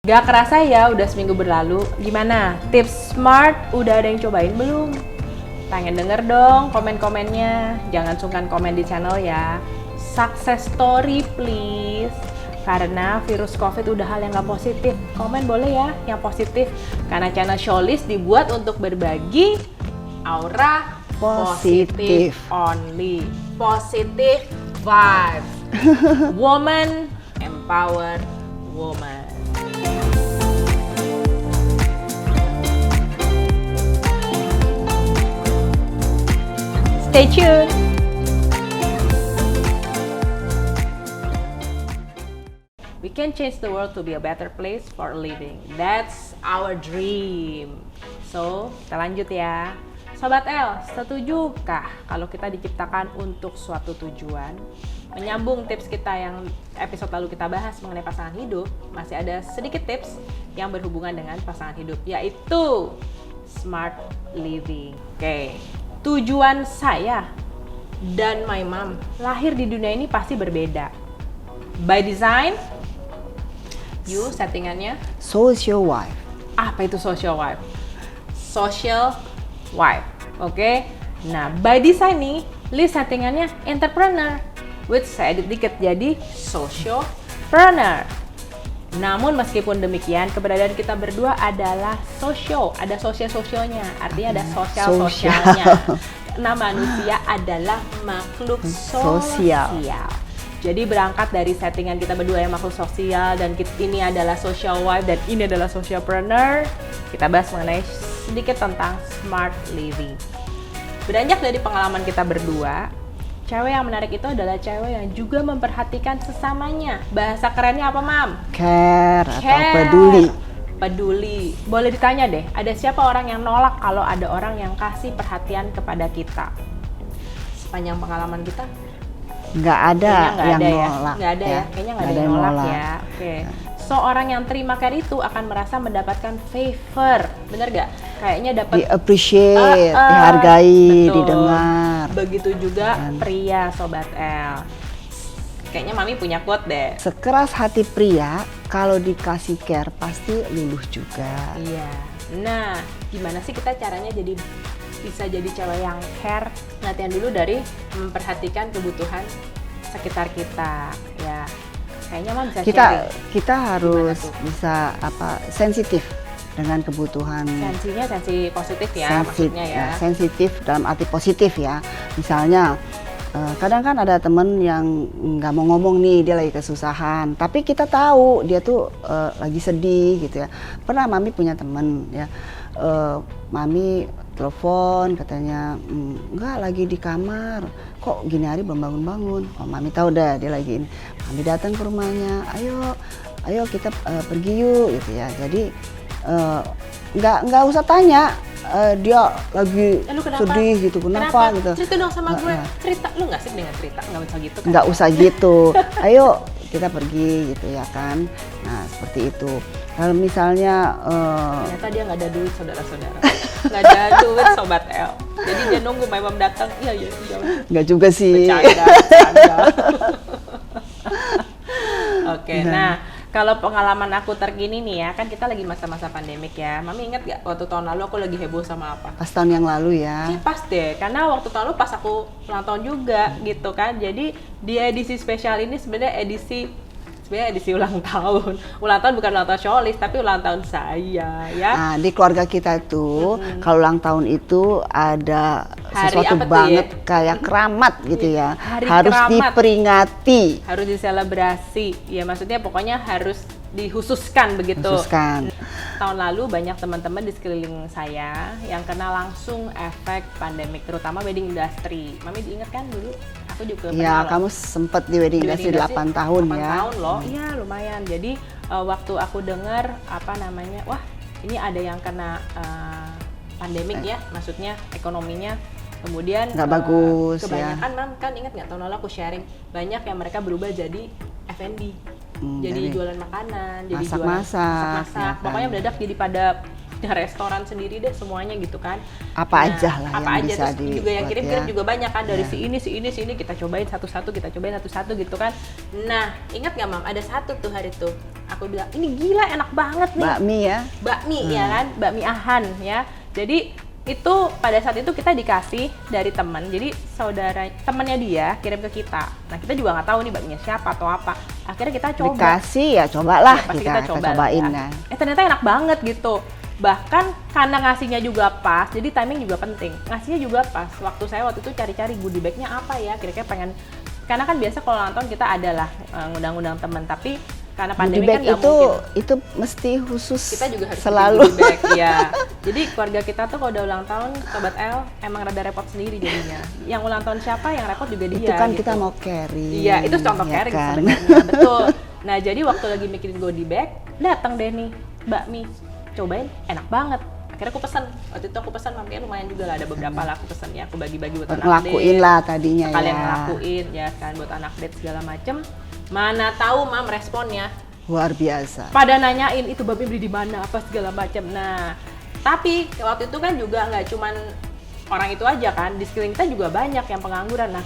Gak kerasa ya, udah seminggu berlalu. Gimana? Tips smart udah ada yang cobain belum? Pengen denger dong komen-komennya. Jangan sungkan komen di channel ya. Success story please. Karena virus COVID udah hal yang gak positif. Komen boleh ya yang positif. Karena channel Showlist dibuat untuk berbagi aura positif only. Positive vibes. Woman empower woman. Stay tuned! We can change the world to be a better place for living. That's our dream. So, kita lanjut ya. Sobat L, setujukah kalau kita diciptakan untuk suatu tujuan? Menyambung tips kita yang episode lalu kita bahas mengenai pasangan hidup, masih ada sedikit tips yang berhubungan dengan pasangan hidup, yaitu smart living. Oke. Tujuan saya dan my mom lahir di dunia ini pasti berbeda. By design, you settingannya social wife. Apa itu social wife? Social wife, oke? Nah, by design nih, Liz settingannya entrepreneur, which saya edit dikit jadi socialpreneur. Namun meskipun demikian, keberadaan kita berdua adalah social, ada sosialnya, artinya ada sosialnya. Karena manusia adalah makhluk sosial. Jadi berangkat dari settingan kita berdua yang makhluk sosial dan ini adalah social wife dan ini adalah socialpreneur, kita bahas mengenai sedikit tentang smart living. Beranjak dari pengalaman kita berdua, cewek yang menarik itu adalah cewek yang juga memperhatikan sesamanya. Bahasa kerennya apa, Mam? Care atau peduli. Peduli. Boleh ditanya deh, ada siapa orang yang nolak kalau ada orang yang kasih perhatian kepada kita? Sepanjang pengalaman kita? Nggak ada yang nolak. Nggak ada ya? Kayaknya nggak ada yang nolak ya. Oke. So, orang yang terima care itu akan merasa mendapatkan favor. Bener nggak? Kayaknya dapat di-appreciate, dihargai, betul. Didengar. Begitu juga pria, Sobat L. Kayaknya Mami punya quote deh. Sekeras hati pria, kalau dikasih care pasti luluh juga. Iya. Nah, gimana sih kita caranya bisa jadi cewek yang care? Latihan dulu dari memperhatikan kebutuhan sekitar kita. Ya, kayaknya Mami bisa sharing. Kita harus bisa sensitif dengan kebutuhan. Sensinya sensi positif ya, maksudnya ya. Sensitif dalam arti positif ya. Misalnya kadang kan ada temen yang nggak mau ngomong nih, dia lagi kesusahan, tapi kita tahu dia tuh lagi sedih gitu ya. Pernah Mami punya temen ya, Mami telepon katanya enggak, lagi di kamar, kok gini hari belum bangun-bangun. Oh, Mami tahu dah dia lagi ini. Mami datang ke rumahnya, ayo kita pergi yuk gitu ya. Jadi nggak usah tanya dia lagi sedih gitu, kenapa gitu. Cerita dong sama gue. Cerita, lu nggak sih dengan cerita, nggak usah gitu kan? Nggak usah gitu. Ayo kita pergi gitu ya kan. Nah seperti itu. Kalau misalnya ternyata dia nggak ada duit, saudara-saudara. Nggak ada duit, Sobat L. Jadi dia nunggu my mom datang. Iya. Nggak juga sih. Bercanda. Oke, nah kalau pengalaman aku terkini nih ya, kan kita lagi masa-masa pandemik ya. Mami ingat gak waktu tahun lalu aku lagi heboh sama apa? Pas tahun yang lalu ya. Iya pas deh, karena waktu tahun lalu pas aku ulang tahun juga gitu kan. Jadi di edisi spesial ini sebenarnya edisi ulang tahun. Ulang tahun bukan ulang tahun Showlist, tapi ulang tahun saya ya. Nah, di keluarga kita tuh kalau ulang tahun itu ada hari sesuatu banget ya? Kayak keramat gitu ya. Harus keramat. Diperingati. Harus diselebrasi. Ya maksudnya pokoknya harus dikhususkan begitu. Tahun lalu banyak teman-teman di sekeliling saya yang kena langsung efek pandemik, terutama wedding industry. Mami diingat kan dulu? Aku juga ya, kamu sempet di wedding industry 8 tahun 8 ya. 8 tahun loh, iya lumayan. Jadi waktu aku dengar wah ini ada yang kena pandemik ya, maksudnya ekonominya kemudian nggak bagus kebanyakan ya. Mam kan ingat nggak tahun lalu aku sharing banyak yang mereka berubah jadi F&B, jadi jualan makanan, jadi masak-masak ya, pokoknya mendadak jadi pada punya restoran sendiri deh semuanya gitu kan. Apa aja lah apa yang aja, bisa terus juga yang dibuat kirim-kirim ya. juga banyak kan dari Ya. si ini kita cobain satu-satu gitu kan. Nah, ingat gak Mam, ada satu tuh hari tuh aku bilang ini gila enak banget nih. Bakmi ya. Bakmi ya kan, bakmi Ahan ya. Jadi itu pada saat itu kita dikasih dari teman, jadi saudara temannya dia kirim ke kita. Nah kita juga nggak tahu nih bakminya siapa atau apa. Akhirnya kita coba. Dikasih ya cobalah Ya, pasti kita cobain ya. ya. Ternyata enak banget gitu. Bahkan karena ngasihnya juga pas, jadi timing juga penting. Ngasihnya juga pas. Waktu itu cari-cari goodie bag-nya apa ya, kira-kira pengen. Karena kan biasa kalau nonton kita adalah ngundang-undang teman, tapi karena pandemi kan nggak mungkin. Itu mesti khusus Kita juga harus selalu. bikin goodie bag, ya. Jadi keluarga kita tuh kalau udah ulang tahun, Sobat L emang rada repot sendiri jadinya. Yang ulang tahun siapa, yang repot juga dia. Itu kan gitu. kita mau carry. Iya, itu contoh ya caring kan? sebenarnya, betul. Nah, jadi waktu lagi mikirin goodie bag, datang deh nih bakmi, cobain, enak banget. Akhirnya aku pesan, waktu itu aku pesan, makanya lumayan juga lah, ada beberapa lah aku pesan ya, aku bagi-bagi buat anak Ngelakuin date. lah tadinya Kalian ya. ngelakuin ya kan buat anak date segala macem. Mana tahu Mam responnya, Luar biasa. pada nanyain itu bakmi beli di mana apa segala macam. Nah, tapi waktu itu kan juga nggak cuman orang itu aja kan, di sekeliling kita juga banyak yang pengangguran. Nah,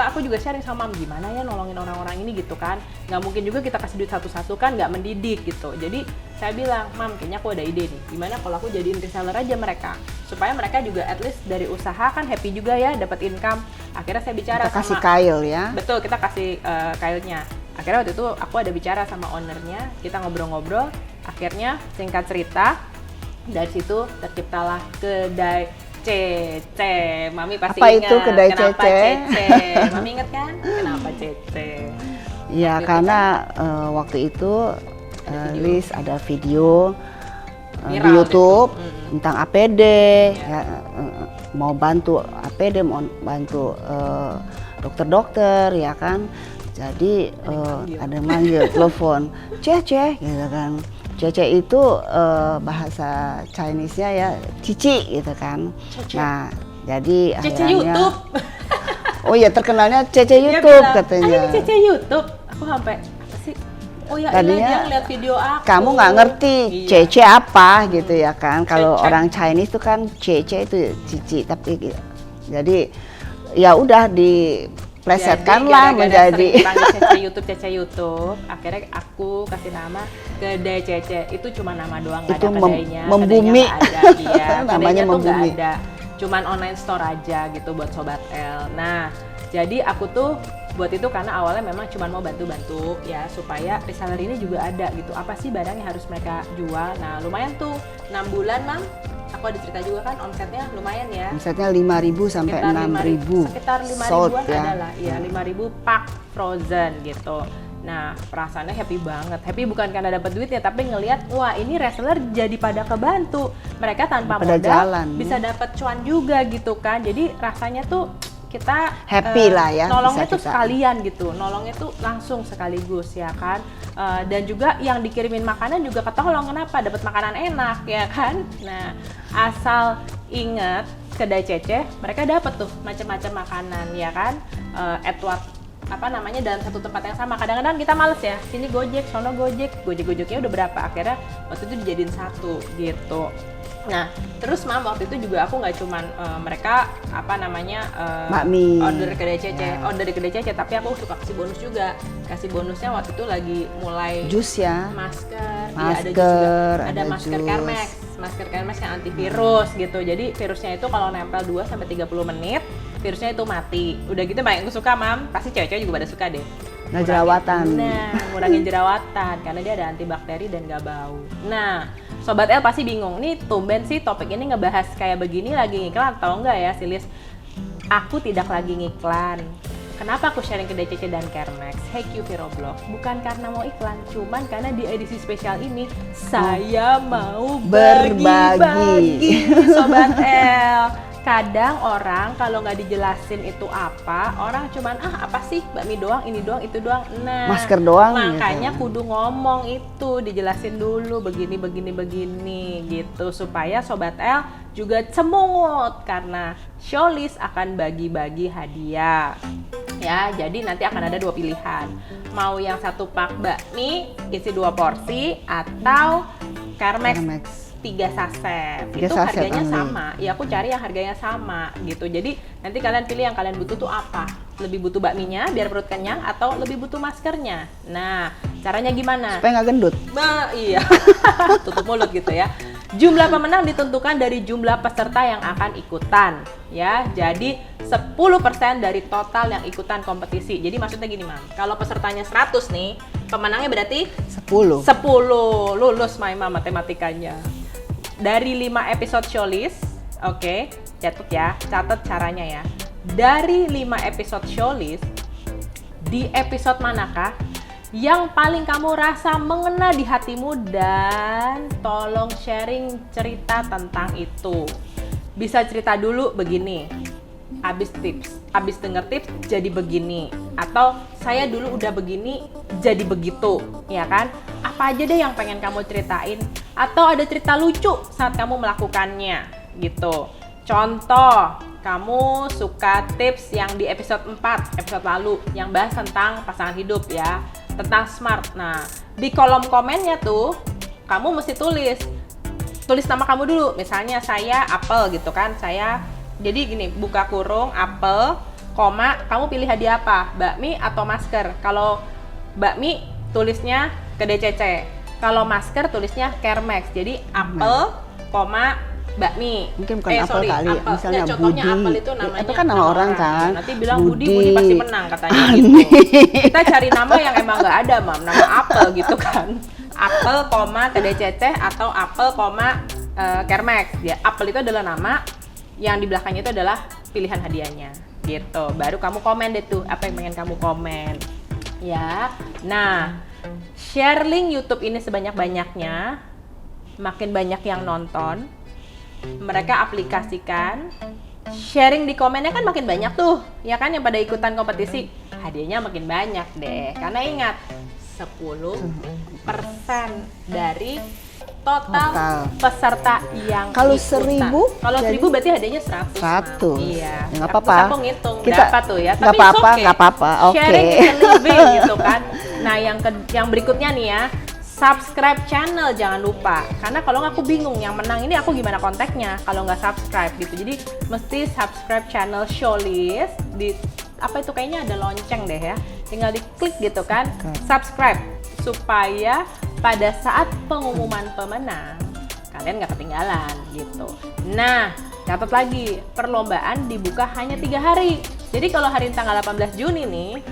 aku juga sharing sama Mam gimana ya nolongin orang-orang ini gitu kan. Nggak mungkin juga kita kasih duit satu-satu kan, nggak mendidik gitu. Jadi saya bilang, Mam kayaknya aku ada ide nih, gimana kalau aku jadiin reseller aja mereka, supaya mereka juga at least dari usaha kan happy juga ya, dapat income. Akhirnya saya bicara Kita kasih sama kail ya. betul, kita kasih kailnya. Akhirnya waktu itu aku ada bicara sama ownernya, kita ngobrol-ngobrol. Akhirnya singkat cerita, dari situ terciptalah kedai Cece. Mami pasti Apa ingat itu kedai kenapa Cece? Mami ingat kan? Kenapa Cece? Ya Waktu itu karena waktu itu video. Liz ada video di Viral YouTube itu. tentang APD, Iya. ya, mau bantu APD, mau bantu dokter-dokter ya kan. Jadi ada yang manggil telepon, Cece gitu kan. Cece itu bahasa Chinese-nya ya cici gitu kan. Cece. Nah, jadi Cece akhirnya YouTube. oh iya terkenalnya Cece Dia YouTube bilang, katanya. "Ah, ini Cece YouTube." Aku sampai apa sih? Oh ya, Tadinya dia ngeliat video aku. Kamu nggak ngerti Iya. Cece apa gitu ya kan. Kalau Cece. orang Chinese itu kan Cece itu cici, tapi jadi ya udah diplesetkanlah menjadi Cece YouTube. Akhirnya aku kasih nama kedai Cece. Itu cuma nama doang, nggak Itu ada kedainya. membumi. Kedainya nggak ada, iya. Namanya Kedainya tuh nggak membumi. ada. Cuman online store aja gitu buat Sobat L. Nah, jadi aku tuh buat itu karena awalnya memang cuma mau bantu-bantu ya supaya reseller ini juga ada gitu. Apa sih barang yang harus mereka jual? Nah, lumayan tuh 6 bulan, Mam. Aku ada cerita juga kan omsetnya lumayan ya. omsetnya 5.000 sampai 6.000 sekitar 5 sold ribuan ya. adalah ya 5.000 pak frozen gitu. Nah perasaannya happy banget, happy bukan karena dapat duitnya tapi ngelihat wah ini reseller jadi pada kebantu, mereka tanpa Pada modal jalan. bisa dapat cuan juga gitu kan. Jadi rasanya tuh kita Happy lah ya, nolongnya bisa tuh kita. sekalian gitu, nolongnya tuh langsung sekaligus ya kan. Dan juga yang dikirimin makanan juga ketolong, kenapa? Dapat makanan enak ya kan. Nah asal ingat kedai Cece mereka dapat tuh macam-macam makanan ya kan. Edward apa namanya dalam satu tempat yang sama. Kadang-kadang kita males ya, sini Gojek, sono Gojeknya udah berapa, akhirnya waktu itu dijadiin satu gitu. Nah, terus Mam waktu itu juga aku nggak cuman mereka apa namanya Bakmi. order kedai Cece, Ya. order di kedai Cece, tapi aku suka kasih bonus juga. Kasih bonusnya waktu itu lagi mulai Jus ya. masker, iya, Masker, ada ada masker jus. Carmex, masker Carmex yang antivirus gitu. Jadi virusnya itu kalau nempel 2 sampai 30 menit, virusnya itu mati. Udah gitu banyak yang suka, Mam. Pasti cewek-cewek juga pada suka deh. Nah, jerawatan. Nah, ngurangin jerawatan karena dia ada antibakteri dan gak bau. Nah, Sobat L pasti bingung nih, tumben sih topik ini ngebahas kayak begini lagi ngiklan atau enggak ya, Silis? Aku tidak lagi ngiklan. Kenapa aku sharing kedai Cece dan Carmex? Hey Q Viroblog, bukan karena mau iklan, cuman karena di edisi spesial ini saya mau bagi-bagi Sobat L. Kadang orang kalau nggak dijelasin itu apa, orang cuman apa sih bakmi doang, ini doang, itu doang. Nah, Masker doang makanya gitu. kudu ngomong itu, dijelasin dulu begini gitu supaya Sobat L juga semungut karena Sholis akan bagi-bagi hadiah. Ya, jadi nanti akan ada 2 pilihan. Mau yang 1 pak bakmi isi 2 porsi atau Carmex Carmex 3 saset. 3 Itu saset harganya only. sama. Ya aku cari yang harganya sama gitu. Jadi nanti kalian pilih yang kalian butuh tuh apa. Lebih butuh bakminya biar perut kenyang atau lebih butuh maskernya. Nah, caranya gimana? Supaya nggak gendut. Iya. Tutup mulut gitu ya. Jumlah pemenang ditentukan dari jumlah peserta yang akan ikutan ya. Jadi 10% dari total yang ikutan kompetisi. Jadi maksudnya gini, Mam. Kalau pesertanya 100 nih, pemenangnya berarti 10. 10. Lulus Maima matematikanya. Dari 5 episode showlist, oke, catat ya, catat caranya ya. Dari 5 episode showlist, di episode manakah yang paling kamu rasa mengena di hatimu dan tolong sharing cerita tentang itu. Bisa cerita dulu begini, abis denger tips jadi begini, atau saya dulu udah begini jadi begitu, ya kan? Apa aja deh yang pengen kamu ceritain, atau ada cerita lucu saat kamu melakukannya gitu. Contoh, kamu suka tips yang di episode 4, episode lalu, yang bahas tentang pasangan hidup ya, tentang smart. Nah, di kolom komennya tuh, kamu mesti tulis nama kamu dulu. Misalnya saya Apel gitu kan, saya, jadi gini, buka kurung, Apel, koma, kamu pilih hadiah apa? Bakmi atau masker? Kalau bakmi, tulisnya ke DCC. Kalau masker, tulisnya Kermex. Jadi Apel, koma, bakmi. Mungkin bukan apel kali, apel. misalnya Nah, contohnya Budi. apel itu namanya Itu kan nama orang kan. Nanti bilang Budi. Budi pasti menang katanya gitu. Kita cari nama yang emang nggak ada, Mam. Nama apel gitu kan. Apel, koma, ke DCC atau apel, koma, Kermex. Ya, apel itu adalah nama, yang di belakangnya itu adalah pilihan hadiahnya gitu. Baru kamu komen deh tuh apa yang pengen kamu komen. Ya. Nah, share link YouTube ini sebanyak-banyaknya. Makin banyak yang nonton, mereka aplikasikan, sharing di komennya kan makin banyak tuh, ya kan, yang pada ikutan kompetisi, hadiahnya makin banyak deh. Karena ingat, 10% dari total peserta yang Kalau ikutan. 1000? Kalau jadi 1000 berarti hadiahnya 100. 100. Iya. Ya, nggak apa-apa. Aku ngitung Kita berapa tuh ya. nggak Tapi apa-apa, it's okay. nggak apa-apa. Oke. Sharing is a living gitu kan. Nah, yang berikutnya nih ya, subscribe channel jangan lupa. Karena kalau nggak aku bingung yang menang ini aku gimana kontaknya kalau nggak subscribe gitu. Jadi mesti subscribe channel Showlist di apa itu, kayaknya ada lonceng deh ya. Tinggal diklik gitu kan. Subscribe supaya pada saat pengumuman pemenang kalian nggak ketinggalan gitu. Nah, catat lagi, perlombaan dibuka hanya 3 hari. Jadi kalau hari ini tanggal 18 Juni nih,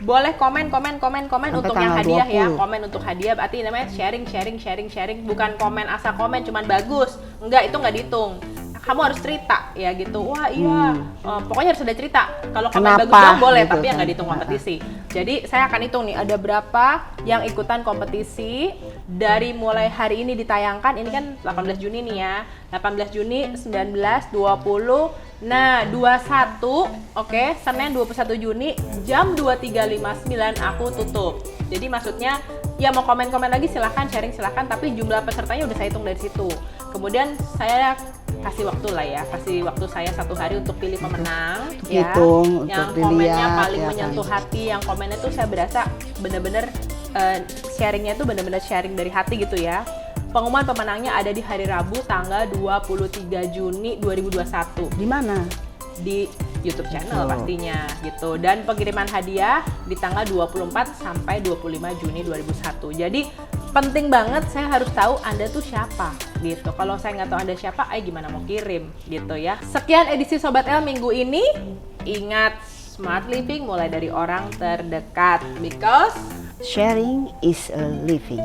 boleh komen Sampai untuk yang tanggal hadiah 20. ya. Komen untuk hadiah berarti namanya sharing. Bukan komen asal komen cuman bagus. Enggak, itu nggak dihitung. Kamu harus cerita ya gitu. Wah iya, pokoknya harus ada cerita. Kalau komen Kenapa? bagus doang boleh, Gitu tapi yang kan. nggak dihitung kompetisi. Jadi saya akan hitung nih, ada berapa yang ikutan kompetisi dari mulai hari ini ditayangkan. Ini kan 18 Juni nih ya. 18 Juni, 19, 20, nah 21, oke, Senin 21 Juni jam 23.59 aku tutup. Jadi maksudnya ya mau komen-komen lagi silahkan, sharing silahkan, tapi jumlah pesertanya udah saya hitung dari situ. Kemudian saya kasih waktu lah ya, kasih waktu saya 1 hari untuk pilih pemenang ya, hitung, yang untuk komennya dilihat, paling ya, menyentuh paling. hati, yang komennya tuh saya berasa bener-bener sharingnya tuh bener-bener sharing dari hati gitu ya. Pengumuman pemenangnya ada di hari Rabu tanggal 23 Juni 2021 Di mana? di YouTube channel pastinya gitu, dan pengiriman hadiah di tanggal 24 sampai 25 Juni 2001. Jadi penting banget saya harus tahu Anda tuh siapa gitu. Kalau saya nggak tahu Anda siapa, gimana mau kirim gitu ya. Sekian edisi Sobat L minggu ini. Ingat, smart living mulai dari orang terdekat, because Sharing is a living.